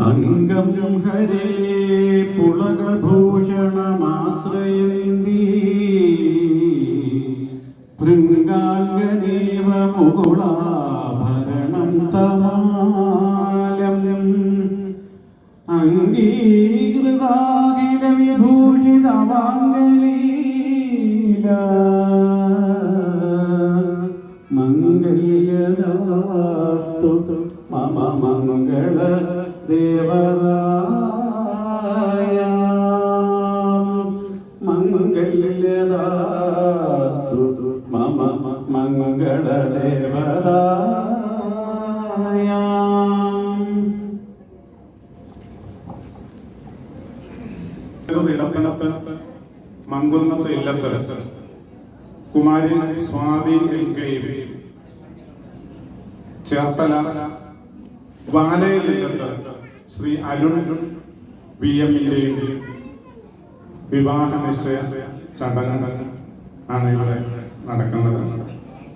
അംഗം ഹരേ പുളകഭൂഷണമാശ്രയന്തി ഭൃംഗാംഗനേവ മുകുളാഭരണം തമാലം അംഗീകൃതാഖില വിഭൂഷിതമാംഗലീല മംഗല്യദാസ്തു മമ മംഗള ദേവതായ മംഗല്യദാസ്തു മമ മംഗള ദേവതായ. ഇടപ്പനത്ത് മങ്കുന്നത്ത് ഇല്ലത്ത് കുമാരി സ്വാതി എൽകയും ചേർത്തല വാലയിലില്ലത്ത് ശ്രീ അരുൺ വി എമ്മിന്റെയും വിവാഹ നിശ്ചയ ചടങ്ങ് ആണ് ഇവിടെ നടക്കുന്നത്.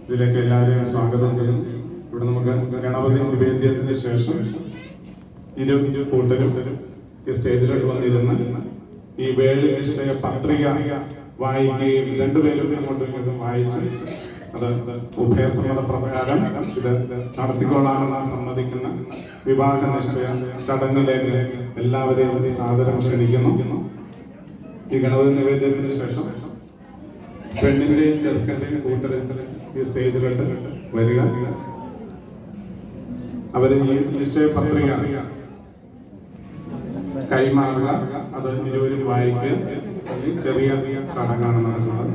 ഇതിലേക്ക് എല്ലാവരെയും സ്വാഗതം ചെയ്യുന്നു. ഇവിടെ നമുക്ക് ഗണപതി നിവേദ്യത്തിന് ശേഷം ഇരു കൂട്ടരും ഈ സ്റ്റേജിലോട്ട് വന്നിരുന്ന് ഈ വേളി നിശ്ചയ പത്രിക വായിക്കുകയും രണ്ടുപേരും അങ്ങോട്ടും ഇങ്ങോട്ടും വായിച്ച് അത് ഉഭയസമ്മത പ്രകാരം ഇത് നടത്തിക്കൊള്ളാമെന്ന് സമ്മതിക്കുന്ന വിവാഹ നിശ്ചയ ചടങ്ങിലേക്ക് എല്ലാവരെയും സാദരം ക്ഷണിക്കുന്നു. ഈ ഗണപതി നിവേദ്യത്തിന് ശേഷം പെണ്ണിന്റെയും ചെറുക്കന്റെയും കൂട്ടരും ഈ സ്റ്റേജിലോട്ട് വരിക. അവര് ഈ നിശ്ചയ പത്രിക കൈമാറുക, അത് ഇരുവരും വായിക്കുക. ചെറിയ ചടങ്ങാണ് നടക്കുന്നത്.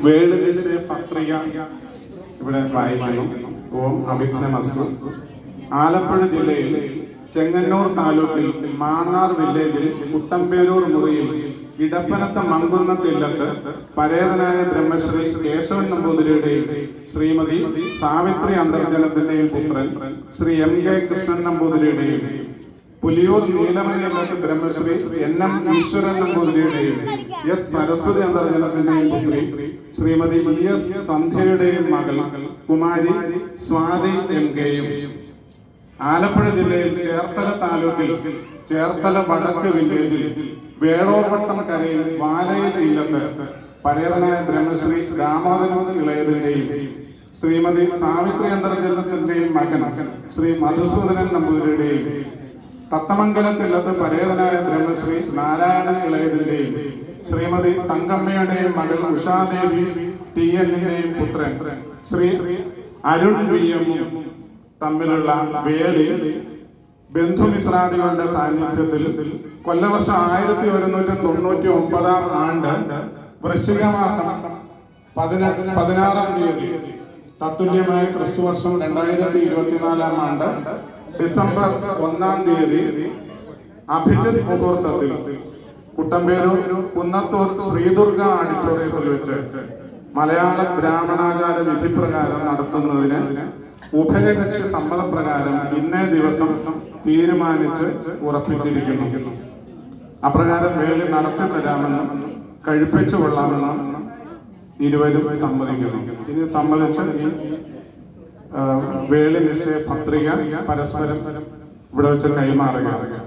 വേളി നിശ്ചയ പത്രിക ഇവിടെ വായിക്കുന്നു. ഓം അഭിഘ്നമസ്തു. ആലപ്പുഴ ജില്ലയിൽ ചെങ്ങന്നൂർ താലൂക്കിൽ മാന്നാർ വില്ലേജിൽ കുട്ടമ്പേരൂർ മുറിയിൽ ഇടപ്പനത്ത് മങ്കുന്നത്തില്ലത്ത് പരേതനായ ബ്രഹ്മശ്രീ കേശവൻ നമ്പൂതിരിയുടെയും ശ്രീമതി സാവിത്രി അന്തർജനത്തിന്റെയും പുത്രൻ ശ്രീ എം കെ കൃഷ്ണൻ നമ്പൂതിരിയുടെയും പുലിയൂർ നീലമനയില്ലത്ത് ബ്രഹ്മശ്രീ എൻ എം ഈശ്വരൻ നമ്പൂതിരിയുടെയും എസ് സരസ്വതി അന്തർജനത്തിന്റെയും പുത്രി ശ്രീമതി ഇ എസ് സന്ധ്യയുടെയും മകൾ കുമാരി സ്വാതി എം കെയും ആലപ്പുഴ ജില്ലയിൽ ചേർത്തല താലൂക്കിൽ ചേർത്തല വടക്ക് വില്ലേജിൽ വേളോർവട്ടം കരയിൽ വാലയിൽ ഇല്ലത്ത് പരേതനായ ബ്രഹ്മശ്രീ രാമോദരൻ ഇളയതിന്റെയും ശ്രീമതി സാവിത്രി അന്തർജനത്തിന്റെയും മകൻ ശ്രീ മധുസൂദനൻ നമ്പൂതിരിയുടെയും തത്തമംഗലത്തില്ലത്ത് പരേതനായ ബ്രഹ്മശ്രീ നാരായണൻ ഇളയതിന്റെയും ശ്രീമതി തങ്കമ്മയുടെയും മകൾ ഉഷാദേവി ടി എന്നിന്റെയും പുത്രൻ ശ്രീ അരുൺ വി എമ്മും തമ്മിലുള്ള വേളി ബന്ധുമിത്രാദികളുടെ സാന്നിധ്യത്തിൽ കൊല്ലവർഷം 1199 ആണ്ട് വൃശ്ചികമാസം 16-ാം തീയതി തത്തുല്യമായ ക്രിസ്തുവർഷം 2024 ആണ്ട് ഡിസംബർ 1-ാം തീയതി അഭിജിത് മുഹൂർത്തത്തിൽ കുട്ടമ്പേരൂർ കുന്നത്തൂർ ശ്രീദുർഗ ഓഡിറ്റോറിയത്തിൽ വെച്ച് മലയാള ബ്രാഹ്മണാചാര വിധിപ്രകാരം നടത്തുന്നതിന് ഉഭയകക്ഷി സമ്മതപ്രകാരം ഇന്നേ ദിവസം തീരുമാനിച്ച് ഉറപ്പിച്ചിരിക്കുന്നു. അപ്രകാരം വേളി നടത്തി തരാമെന്നും കഴിപ്പിച്ചു കൊള്ളാമെന്നും ഇരുവരും സമ്മതിക്കുന്നു. ഇനി സമ്മതിച്ച് വേളി നിശ്ചയ പത്രിക പരസ്പരം ഇവിടെ വെച്ച് കൈമാറുകയാണ്.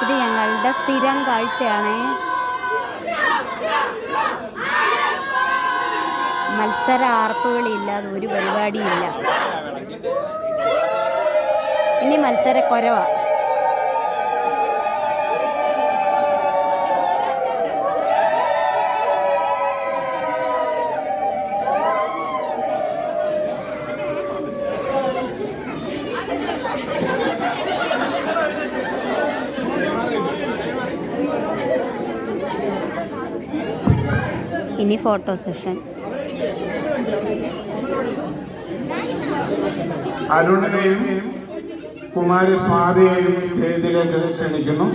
ഇത് ഞങ്ങളുടെ സ്ഥിരം കാഴ്ചയാണ്. മത്സര ആർപ്പുകളില്ലാതെ ഒരു പരിപാടിയില്ല. ഇനി മത്സരക്കുറവാ. ഇനി ഫോട്ടോ സെഷൻ. അരുണിനെയും കുമാരി സ്വാതിയെയും സ്റ്റേജിലേക്ക് ക്ഷണിക്കുന്നു.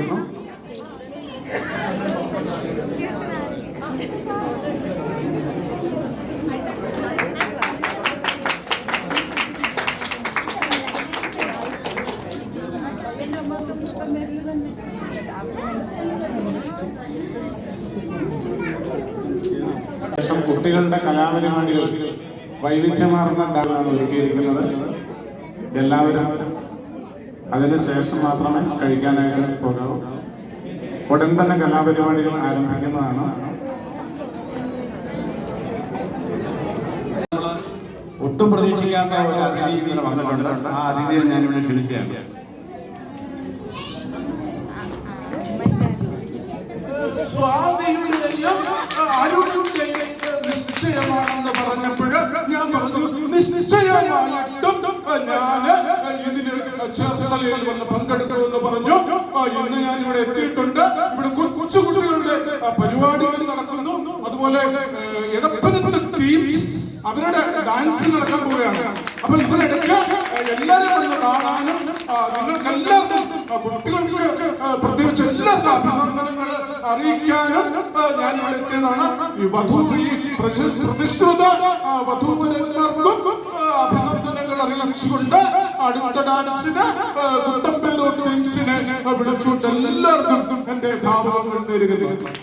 കുട്ടികളുടെ കലാപരിപാടികൾ വൈവിധ്യമാർന്ന ഡാൻസാണ് ഒരുക്കിയിരിക്കുന്നത്. എല്ലാവരും അതിനുശേഷം മാത്രമേ കഴിക്കാനായിട്ട് പോകാവൂ. ഉടൻ തന്നെ കലാപരിപാടികൾ ആരംഭിക്കുന്നതാണ്. ഒട്ടും പ്രതീക്ഷിക്കാത്ത ഒരു അതിഥി ഇവിടെ വന്നിട്ടുണ്ട്. ആ അതിഥിയെ ഞാനിവിടെ ക്ഷണിക്കുകയാണ്. സ്വാതിയുടെയും അരുണിന്റെയും നിശ്ചയമാണെന്ന് പറഞ്ഞപ്പോൾ ഞാൻ പറഞ്ഞു, നിശ്ചയമായിട്ടും ഞാൻ ഇതിന് ചേർത്തലയിൽ വന്ന് പങ്കെടുക്കുമെന്ന് പറഞ്ഞു. ഇന്ന് ഞാൻ ഇവിടെ എത്തിയിട്ടുണ്ട്. ഇവിടെ കൊച്ചുകുട്ടികളുടെ പരിപാടി അതുപോലെ എടപ്പനത്തെ ടീംസ് അവരുടെ ഡാൻസ് നടക്കാൻ പോവുകയാണ്. അപ്പൊ ഇതിനിടയ്ക്ക് എല്ലാവരും വന്ന് കാണാനും നിങ്ങൾക്ക് എല്ലാവർക്കും കുട്ടികൾക്ക് പ്രത്യേകിച്ച് എല്ലാവർക്കും അഭിനന്ദനങ്ങൾ അറിയിക്കാനും ഞാൻ ഇവിടെ എത്തിയതാണ്. ഈ പ്രതിശ്രുത വധൂവരന്മാർക്കും അഭിനന്ദനങ്ങൾ അറിയിച്ചുകൊണ്ട് അടുത്ത ഡാൻസിന് കുട്ടമ്പേരൂർ ടീംസിനെ വിളിച്ചുകൊണ്ട് എല്ലാവർക്കും എന്റെ ഭാവങ്ങൾ നേരുകയാണ്.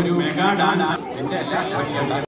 ഒരു മെഗാ ഡാൻസ് എന്റെ എല്ലാ